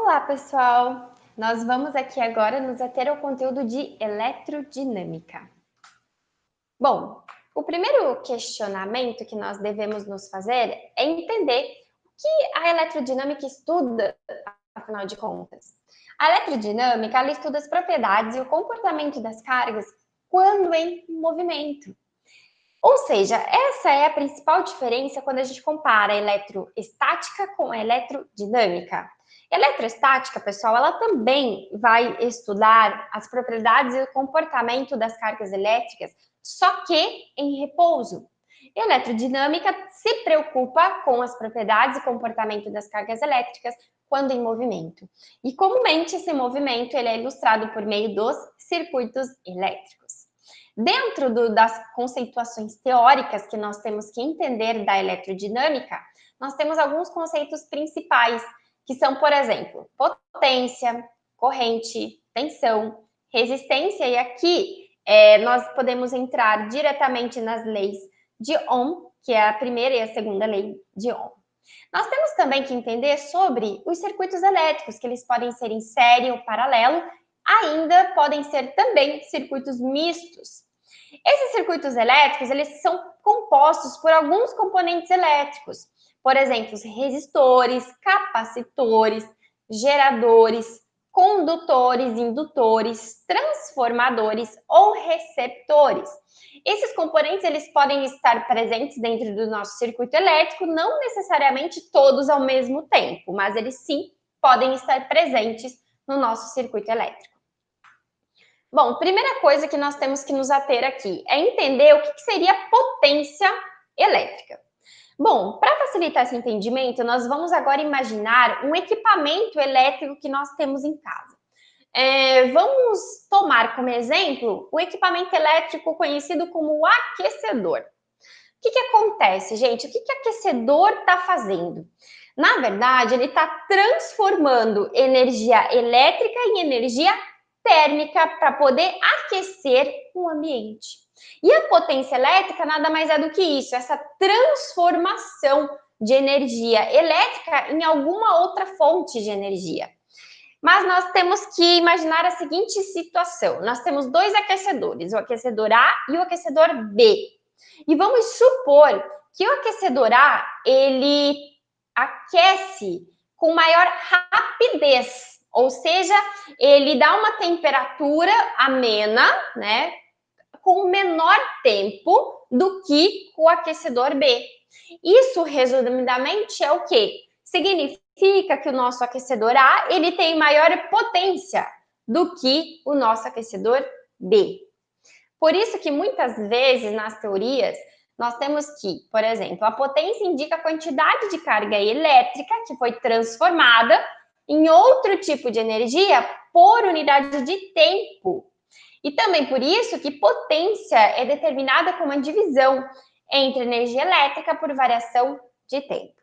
Olá, pessoal! Nós vamos aqui agora nos ater ao conteúdo de eletrodinâmica. Bom, o primeiro questionamento que nós devemos nos fazer é entender o que a eletrodinâmica estuda, afinal de contas. A eletrodinâmica, ela estuda as propriedades e o comportamento das cargas quando em movimento. Ou seja, essa é a principal diferença quando a gente compara a eletroestática com a eletrodinâmica. Eletroestática, pessoal, ela também vai estudar as propriedades e o comportamento das cargas elétricas, só que em repouso. Eletrodinâmica se preocupa com as propriedades e comportamento das cargas elétricas quando em movimento. E comumente esse movimento ele é ilustrado por meio dos circuitos elétricos. Dentro das conceituações teóricas que nós temos que entender da eletrodinâmica, nós temos alguns conceitos principais, que são, por exemplo, potência, corrente, tensão, resistência, e aqui nós podemos entrar diretamente nas leis de Ohm, que é a primeira e a segunda lei de Ohm. Nós temos também que entender sobre os circuitos elétricos, que eles podem ser em série ou paralelo, ainda podem ser também circuitos mistos. Esses circuitos elétricos, eles são compostos por alguns componentes elétricos, por exemplo, resistores, capacitores, geradores, condutores, indutores, transformadores ou receptores. Esses componentes, eles podem estar presentes dentro do nosso circuito elétrico, não necessariamente todos ao mesmo tempo, mas eles sim podem estar presentes no nosso circuito elétrico. Bom, primeira coisa que nós temos que nos ater aqui é entender o que seria potência elétrica. Bom, para facilitar esse entendimento, nós vamos agora imaginar um equipamento elétrico que nós temos em casa. Vamos tomar como exemplo o equipamento elétrico conhecido como aquecedor. O que acontece, gente? O que o aquecedor está fazendo? Na verdade, ele está transformando energia elétrica em energia térmica para poder aquecer o ambiente. E a potência elétrica nada mais é do que isso, essa transformação de energia elétrica em alguma outra fonte de energia. Mas nós temos que imaginar a seguinte situação: nós temos dois aquecedores, o aquecedor A e o aquecedor B. E vamos supor que o aquecedor A, ele aquece com maior rapidez, ou seja, ele dá uma temperatura amena, né, com menor tempo do que o aquecedor B. Isso, resumidamente, é o quê? Significa que o nosso aquecedor A, ele tem maior potência do que o nosso aquecedor B. Por isso que muitas vezes nas teorias nós temos que, por exemplo, a potência indica a quantidade de carga elétrica que foi transformada em outro tipo de energia por unidade de tempo. E também por isso que potência é determinada como a divisão entre energia elétrica por variação de tempo.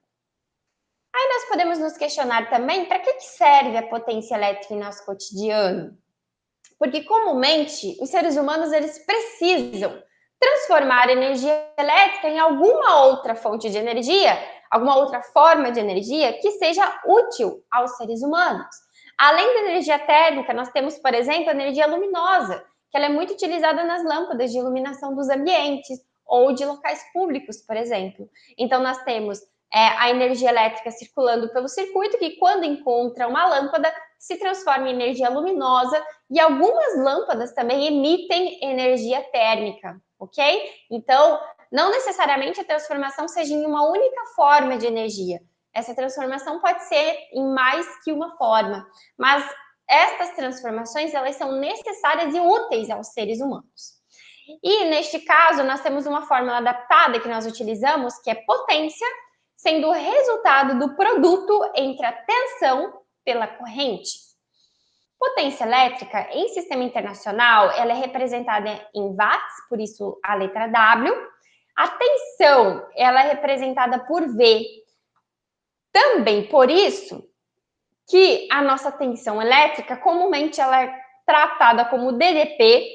Aí nós podemos nos questionar também para que serve a potência elétrica em nosso cotidiano? Porque comumente os seres humanos eles precisam transformar energia elétrica em alguma outra fonte de energia, alguma outra forma de energia que seja útil aos seres humanos. Além da energia térmica, nós temos, por exemplo, a energia luminosa, que ela é muito utilizada nas lâmpadas de iluminação dos ambientes ou de locais públicos, por exemplo. Então, nós temos a energia elétrica circulando pelo circuito, que quando encontra uma lâmpada, se transforma em energia luminosa, e algumas lâmpadas também emitem energia térmica, ok? Então, não necessariamente a transformação seja em uma única forma de energia. Essa transformação pode ser em mais que uma forma, mas estas transformações, elas são necessárias e úteis aos seres humanos. E, neste caso, nós temos uma fórmula adaptada que nós utilizamos, que é potência, sendo o resultado do produto entre a tensão pela corrente. Potência elétrica, em sistema internacional, ela é representada em watts, por isso a letra W. A tensão, ela é representada por V. Também por isso que a nossa tensão elétrica, comumente ela é tratada como DDP,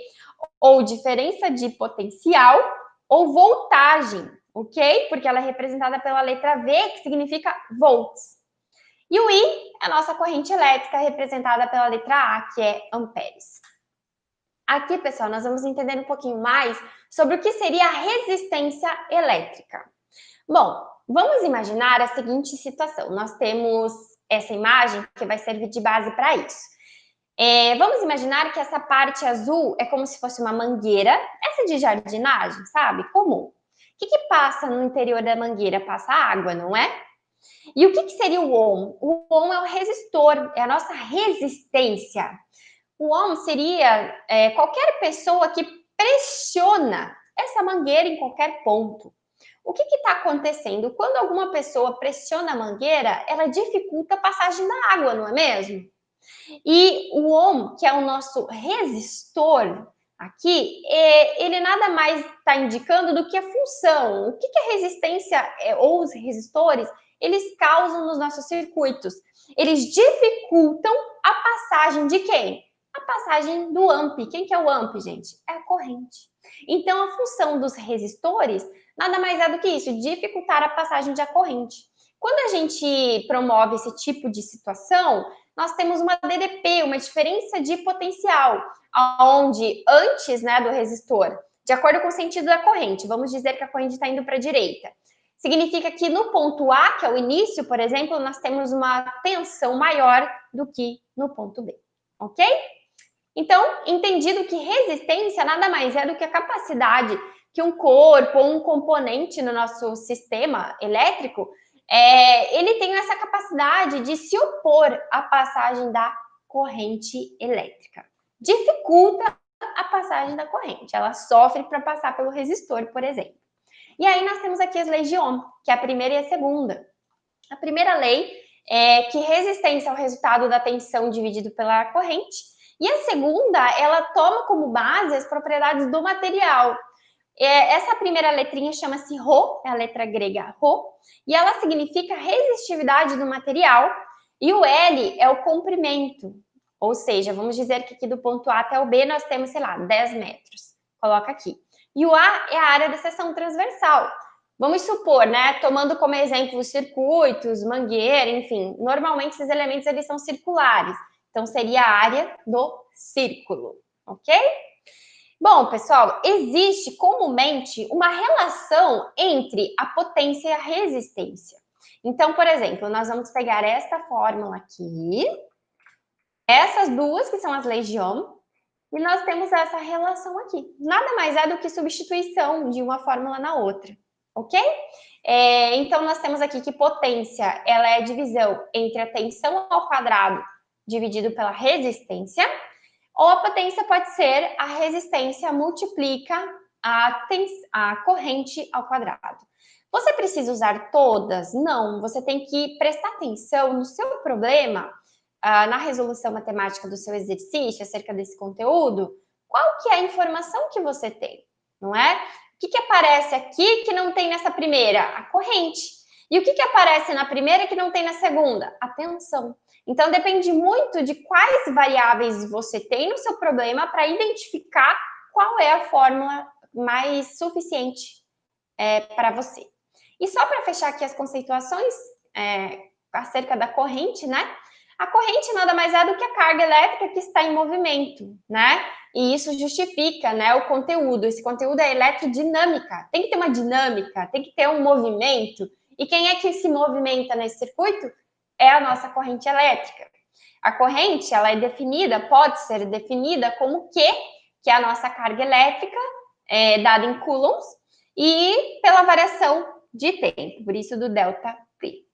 ou diferença de potencial, ou voltagem, ok? Porque ela é representada pela letra V, que significa volts. E o I é a nossa corrente elétrica, representada pela letra A, que é amperes. Aqui, pessoal, nós vamos entender um pouquinho mais sobre o que seria a resistência elétrica. Bom, vamos imaginar a seguinte situação. Nós temos essa imagem que vai servir de base para isso. Vamos imaginar que essa parte azul é como se fosse uma mangueira, essa de jardinagem, sabe? Comum. O que passa no interior da mangueira? Passa água, não é? E o que seria o ohm? O ohm é o resistor, é a nossa resistência. O ohm seria qualquer pessoa que pressiona essa mangueira em qualquer ponto. O que está acontecendo? Quando alguma pessoa pressiona a mangueira, ela dificulta a passagem da água, não é mesmo? E o ohm, que é o nosso resistor aqui, ele nada mais está indicando do que a função. O que a resistência ou os resistores, eles causam nos nossos circuitos? Eles dificultam a passagem de quem? A passagem do amp. Quem que é o amp, gente? É a corrente. Então, a função dos resistores nada mais é do que isso, dificultar a passagem da corrente. Quando a gente promove esse tipo de situação, nós temos uma DDP, uma diferença de potencial, onde antes, né, do resistor, de acordo com o sentido da corrente, vamos dizer que a corrente está indo para a direita, significa que no ponto A, que é o início, por exemplo, nós temos uma tensão maior do que no ponto B, ok? Então, entendido que resistência nada mais é do que a capacidade que um corpo ou um componente no nosso sistema elétrico ele tem essa capacidade de se opor à passagem da corrente elétrica. Dificulta a passagem da corrente, ela sofre para passar pelo resistor, por exemplo. E aí nós temos aqui as leis de Ohm, que é a primeira e a segunda. A primeira lei é que resistência é o resultado da tensão dividido pela corrente, e a segunda, ela toma como base as propriedades do material. Essa primeira letrinha chama-se Rho, é a letra grega Rho, e ela significa resistividade do material, e o L é o comprimento, ou seja, vamos dizer que aqui do ponto A até o B nós temos, sei lá, 10 metros, coloca aqui. E o A é a área da seção transversal. Vamos supor, né, tomando como exemplo os circuitos, mangueira, enfim, normalmente esses elementos eles são circulares, então seria a área do círculo, ok? Bom, pessoal, existe comumente uma relação entre a potência e a resistência. Então, por exemplo, nós vamos pegar esta fórmula aqui, essas duas que são as leis de Ohm, e nós temos essa relação aqui. Nada mais é do que substituição de uma fórmula na outra, ok? Então, nós temos aqui que potência, ela é a divisão entre a tensão ao quadrado dividido pela resistência, ou a potência pode ser a resistência multiplica a corrente ao quadrado. Você precisa usar todas? Não, você tem que prestar atenção no seu problema, na resolução matemática do seu exercício acerca desse conteúdo, qual que é a informação que você tem, não é? O que aparece aqui que não tem nessa primeira? A corrente. E o que aparece na primeira que não tem na segunda? A tensão. Então, depende muito de quais variáveis você tem no seu problema para identificar qual é a fórmula mais suficiente para você. E só para fechar aqui as conceituações acerca da corrente, né? A corrente nada mais é do que a carga elétrica que está em movimento, né? E isso justifica, né, o conteúdo. Esse conteúdo é eletrodinâmica. Tem que ter uma dinâmica, tem que ter um movimento. E quem é que se movimenta nesse circuito? É a nossa corrente elétrica. A corrente, ela é definida, pode ser definida como Q, que é a nossa carga elétrica, dada em coulombs, e pela variação de tempo, por isso do delta T.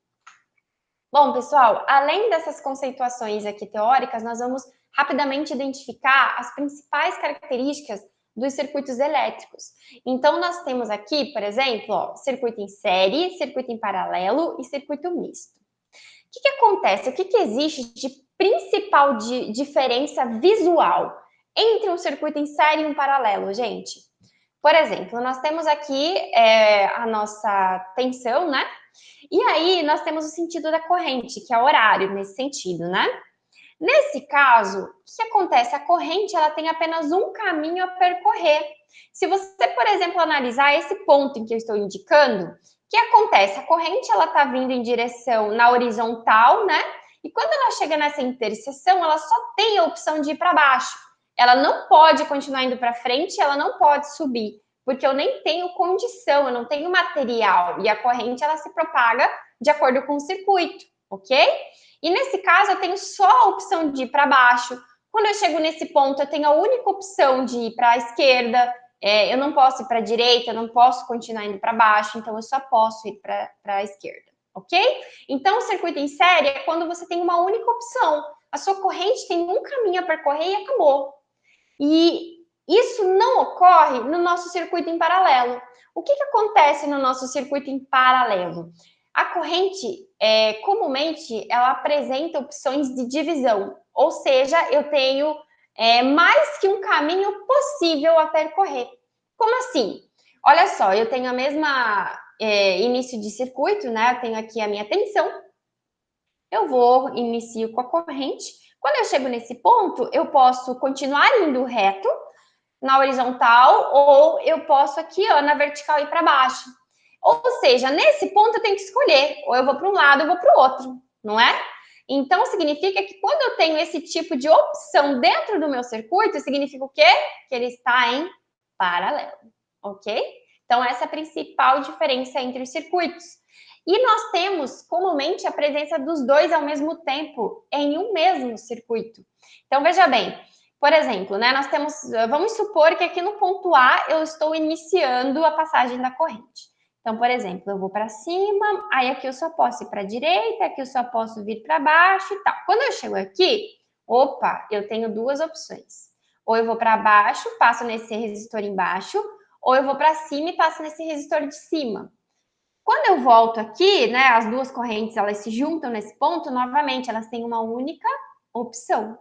Bom, pessoal, além dessas conceituações aqui teóricas, nós vamos rapidamente identificar as principais características dos circuitos elétricos. Então, nós temos aqui, por exemplo, ó, circuito em série, circuito em paralelo e circuito misto. O que acontece? O que existe de principal diferença visual entre um circuito em série e um paralelo, gente? Por exemplo, nós temos aqui a nossa tensão, né? E aí, nós temos o sentido da corrente, que é horário nesse sentido, né? Nesse caso, o que acontece? A corrente, ela tem apenas um caminho a percorrer. Se você, por exemplo, analisar esse ponto em que eu estou indicando, que acontece? A corrente ela está vindo em direção na horizontal, né? E quando ela chega nessa interseção, ela só tem a opção de ir para baixo. Ela não pode continuar indo para frente, ela não pode subir, porque eu nem tenho condição, eu não tenho material. E a corrente ela se propaga de acordo com o circuito, ok? E nesse caso, eu tenho só a opção de ir para baixo. Quando eu chego nesse ponto, eu tenho a única opção de ir para a esquerda. Eu não posso ir para a direita, eu não posso continuar indo para baixo, então eu só posso ir para a esquerda, ok? Então, o circuito em série é quando você tem uma única opção. A sua corrente tem um caminho a percorrer e acabou. E isso não ocorre no nosso circuito em paralelo. O que acontece no nosso circuito em paralelo? A corrente, comumente, ela apresenta opções de divisão, ou seja, eu tenho mais que um caminho possível a percorrer. Como assim? Olha só, eu tenho a mesma início de circuito, né? Eu tenho aqui a minha tensão, eu vou, inicio com a corrente. Quando eu chego nesse ponto, eu posso continuar indo reto, na horizontal, ou eu posso aqui, ó, na vertical ir para baixo. Ou seja, nesse ponto eu tenho que escolher, ou eu vou para um lado, ou eu vou para o outro, não é? Então, significa que quando eu tenho esse tipo de opção dentro do meu circuito, significa o quê? Que ele está em paralelo, ok? Então, essa é a principal diferença entre os circuitos. E nós temos, comumente, a presença dos dois ao mesmo tempo em um mesmo circuito. Então, veja bem, por exemplo, né, nós temos, vamos supor que aqui no ponto A eu estou iniciando a passagem da corrente. Então, por exemplo, eu vou para cima, aí aqui eu só posso ir para a direita, aqui eu só posso vir para baixo e tal. Quando eu chego aqui, opa, eu tenho duas opções. Ou eu vou para baixo, passo nesse resistor embaixo, ou eu vou para cima e passo nesse resistor de cima. Quando eu volto aqui, né, as duas correntes elas se juntam nesse ponto, novamente, elas têm uma única opção.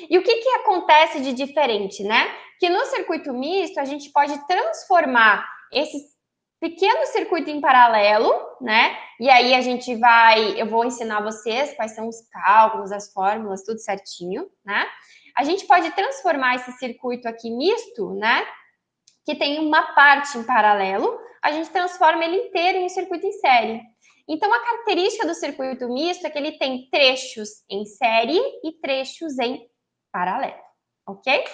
E o que acontece de diferente, né? Que no circuito misto a gente pode transformar esse pequeno circuito em paralelo, né? E aí a gente vai, eu vou ensinar vocês quais são os cálculos, as fórmulas, tudo certinho, né? A gente pode transformar esse circuito aqui misto, né? Que tem uma parte em paralelo, a gente transforma ele inteiro em um circuito em série. Então, a característica do circuito misto é que ele tem trechos em série e trechos em paralelo, ok?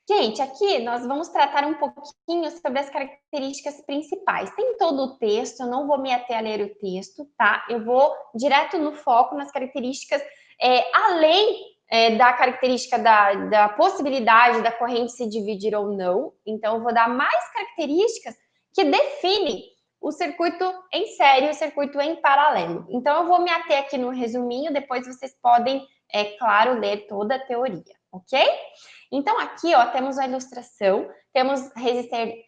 Gente, aqui nós vamos tratar um pouquinho sobre as características principais. Tem todo o texto, eu não vou me ater a ler o texto, tá? Eu vou direto no foco nas características, além da característica da possibilidade da corrente se dividir ou não. Então, eu vou dar mais características que definem o circuito em série e o circuito em paralelo. Então, eu vou me ater aqui no resuminho, depois vocês podem, claro, ler toda a teoria, ok? Então, aqui, ó, temos a ilustração, temos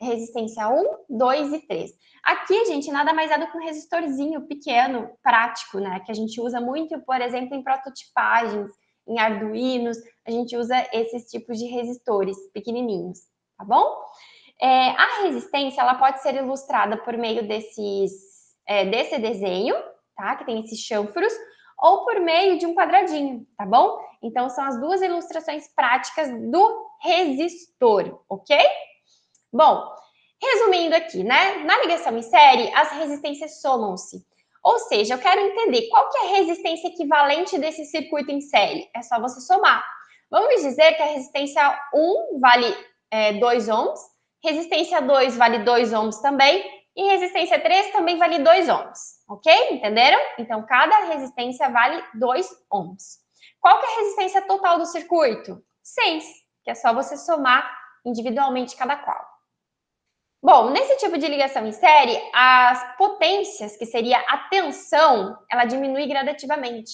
resistência 1, 2 e 3. Aqui, gente, nada mais é do que um resistorzinho pequeno, prático, né? Que a gente usa muito, por exemplo, em prototipagens, em Arduinos, a gente usa esses tipos de resistores pequenininhos, tá bom? A resistência, ela pode ser ilustrada por meio desse desenho, tá? Que tem esses chanfros, ou por meio de um quadradinho, tá bom? Então, são as duas ilustrações práticas do resistor, ok? Bom, resumindo aqui, né? Na ligação em série, as resistências somam-se. Ou seja, eu quero entender qual que é a resistência equivalente desse circuito em série. É só você somar. Vamos dizer que a resistência 1 vale 2 ohms, resistência 2 vale 2 ohms também, e resistência 3 também vale 2 ohms, ok? Entenderam? Então, cada resistência vale 2 ohms. Qual que é a resistência total do circuito? 6, que é só você somar individualmente cada qual. Bom, nesse tipo de ligação em série, as potências, que seria a tensão, ela diminui gradativamente.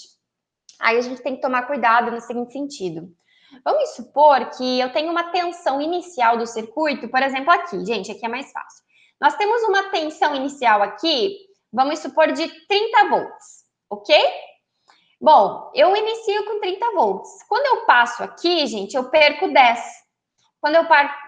Aí a gente tem que tomar cuidado no seguinte sentido. Vamos supor que eu tenho uma tensão inicial do circuito, por exemplo, aqui, gente, aqui é mais fácil. Nós temos uma tensão inicial aqui, vamos supor, de 30 volts, ok? Bom, eu inicio com 30 volts. Quando eu passo aqui, gente, eu perco 10. Quando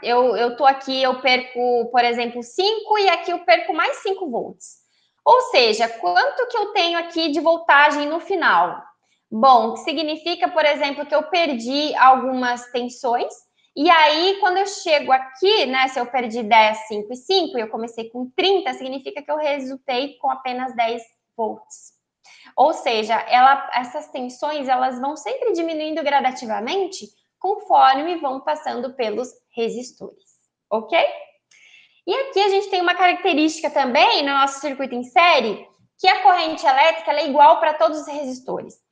eu tô aqui, eu perco, por exemplo, 5 e aqui eu perco mais 5 volts. Ou seja, quanto que eu tenho aqui de voltagem no final? Bom, que significa, por exemplo, que eu perdi algumas tensões E aí, quando eu chego aqui, né, se eu perdi 10, 5 e 5, e eu comecei com 30, significa que eu resultei com apenas 10 volts. Ou seja, essas tensões, elas vão sempre diminuindo gradativamente conforme vão passando pelos resistores, ok? E aqui a gente tem uma característica também no nosso circuito em série, que a corrente elétrica ela é igual para todos os resistores.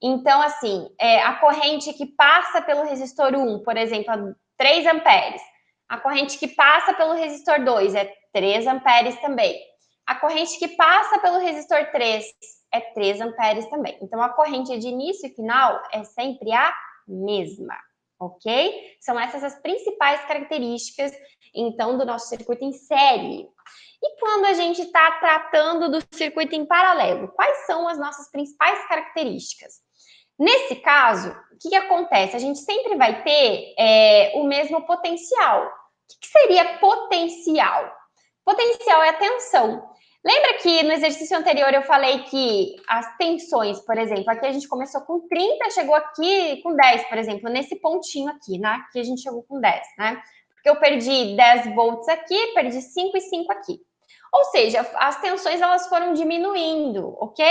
Então, assim, a corrente que passa pelo resistor 1, por exemplo, 3 amperes. A corrente que passa pelo resistor 2 é 3 amperes também. A corrente que passa pelo resistor 3 é 3 amperes também. Então, a corrente de início e final é sempre a mesma, ok? São essas as principais características, então, do nosso circuito em série. E quando a gente está tratando do circuito em paralelo, quais são as nossas principais características? Nesse caso, o que acontece? A gente sempre vai ter o mesmo potencial. O que seria potencial? Potencial é a tensão. Lembra que no exercício anterior eu falei que as tensões, por exemplo, aqui a gente começou com 30, chegou aqui com 10, por exemplo, nesse pontinho aqui, né? Aqui a gente chegou com 10, né? Porque eu perdi 10 volts aqui, perdi 5 e 5 aqui. Ou seja, as tensões elas foram diminuindo, ok?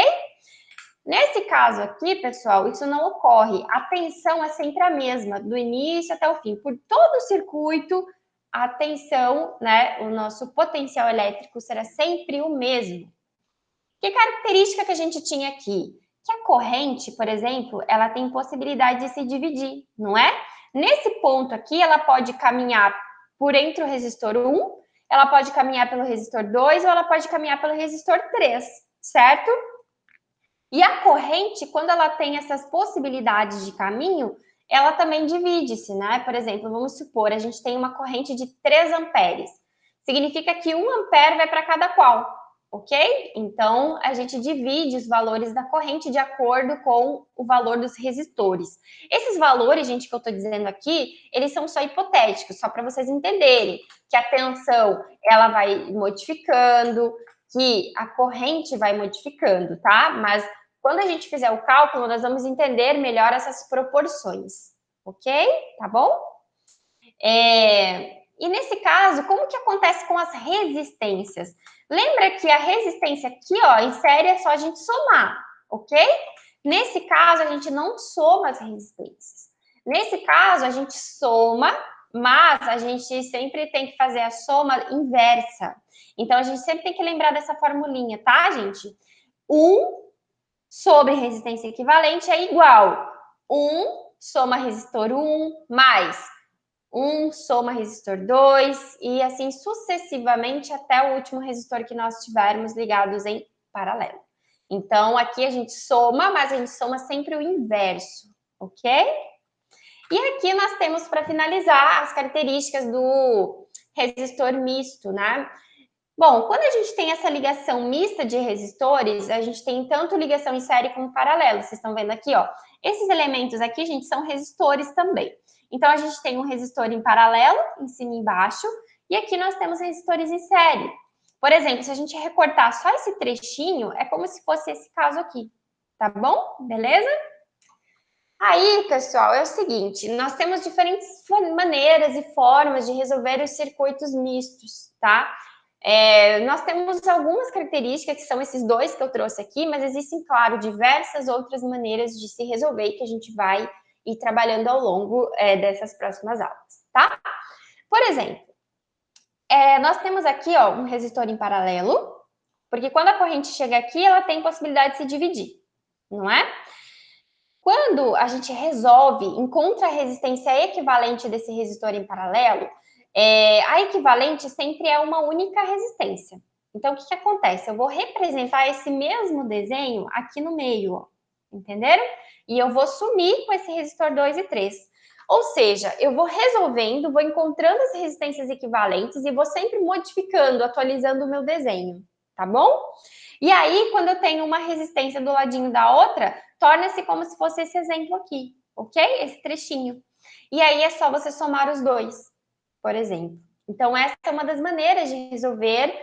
Nesse caso aqui, pessoal, isso não ocorre. A tensão é sempre a mesma, do início até o fim. Por todo o circuito, a tensão, né, o nosso potencial elétrico será sempre o mesmo. Que característica que a gente tinha aqui? Que a corrente, por exemplo, ela tem possibilidade de se dividir, não é? Nesse ponto aqui, ela pode caminhar por entre o resistor 1, ela pode caminhar pelo resistor 2 ou ela pode caminhar pelo resistor 3, certo? E a corrente, quando ela tem essas possibilidades de caminho, ela também divide-se, né? Por exemplo, vamos supor, a gente tem uma corrente de 3 amperes. Significa que 1 ampere vai para cada qual, ok? Então, a gente divide os valores da corrente de acordo com o valor dos resistores. Esses valores, gente, que eu estou dizendo aqui, eles são só hipotéticos, só para vocês entenderem que a tensão, ela vai modificando, que a corrente vai modificando, tá? Mas quando a gente fizer o cálculo, nós vamos entender melhor essas proporções, ok? Tá bom? E nesse caso, como que acontece com as resistências? Lembra que a resistência aqui, ó, em série é só a gente somar, ok? Nesse caso, a gente não soma as resistências. Nesse caso, a gente soma, mas a gente sempre tem que fazer a soma inversa. Então, a gente sempre tem que lembrar dessa formulinha, tá, gente? 1 sobre resistência equivalente é igual 1 soma resistor 1 mais 1 soma resistor 2 e assim sucessivamente até o último resistor que nós tivermos ligados em paralelo. Então, aqui a gente soma, mas a gente soma sempre o inverso, ok? E aqui nós temos, para finalizar, as características do resistor misto, né? Bom, quando a gente tem essa ligação mista de resistores, a gente tem tanto ligação em série como paralelo. Vocês estão vendo aqui, ó. Esses elementos aqui, gente, são resistores também. Então, a gente tem um resistor em paralelo, em cima e embaixo, e aqui nós temos resistores em série. Por exemplo, se a gente recortar só esse trechinho, é como se fosse esse caso aqui, tá bom? Beleza? Aí, pessoal, é o seguinte, nós temos diferentes maneiras e formas de resolver os circuitos mistos, tá? Nós temos algumas características que são esses dois que eu trouxe aqui, mas existem, claro, diversas outras maneiras de se resolver que a gente vai ir trabalhando ao longo dessas próximas aulas, tá? Por exemplo, nós temos aqui ó, um resistor em paralelo, porque quando a corrente chega aqui, ela tem possibilidade de se dividir, não é? Quando a gente resolve, encontra a resistência equivalente desse resistor em paralelo, a equivalente sempre é uma única resistência. Então, o que acontece? Eu vou representar esse mesmo desenho aqui no meio, ó, entenderam? E eu vou sumir com esse resistor 2 e 3. Ou seja, eu vou resolvendo, vou encontrando as resistências equivalentes e vou sempre modificando, atualizando o meu desenho, tá bom? E aí, quando eu tenho uma resistência do ladinho da outra, torna-se como se fosse esse exemplo aqui, ok? Esse trechinho. E aí é só você somar os dois, por exemplo. Então, essa é uma das maneiras de resolver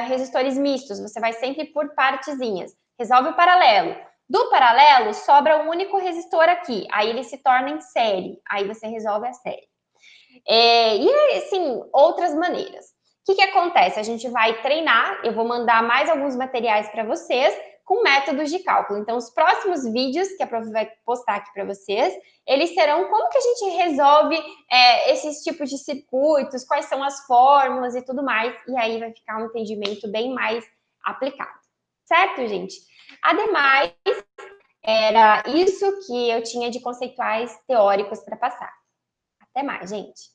resistores mistos. Você vai sempre por partezinhas. Resolve o paralelo. Do paralelo, sobra um único resistor aqui. Aí ele se torna em série. Aí você resolve a série, E, assim, outras maneiras. O que acontece? A gente vai treinar, eu vou mandar mais alguns materiais para vocês com métodos de cálculo. Então, os próximos vídeos que a prof vai postar aqui para vocês, eles serão como que a gente resolve esses tipos de circuitos, quais são as fórmulas e tudo mais, e aí vai ficar um entendimento bem mais aplicado. Certo, gente? Ademais, era isso que eu tinha de conceituais teóricos para passar. Até mais, gente!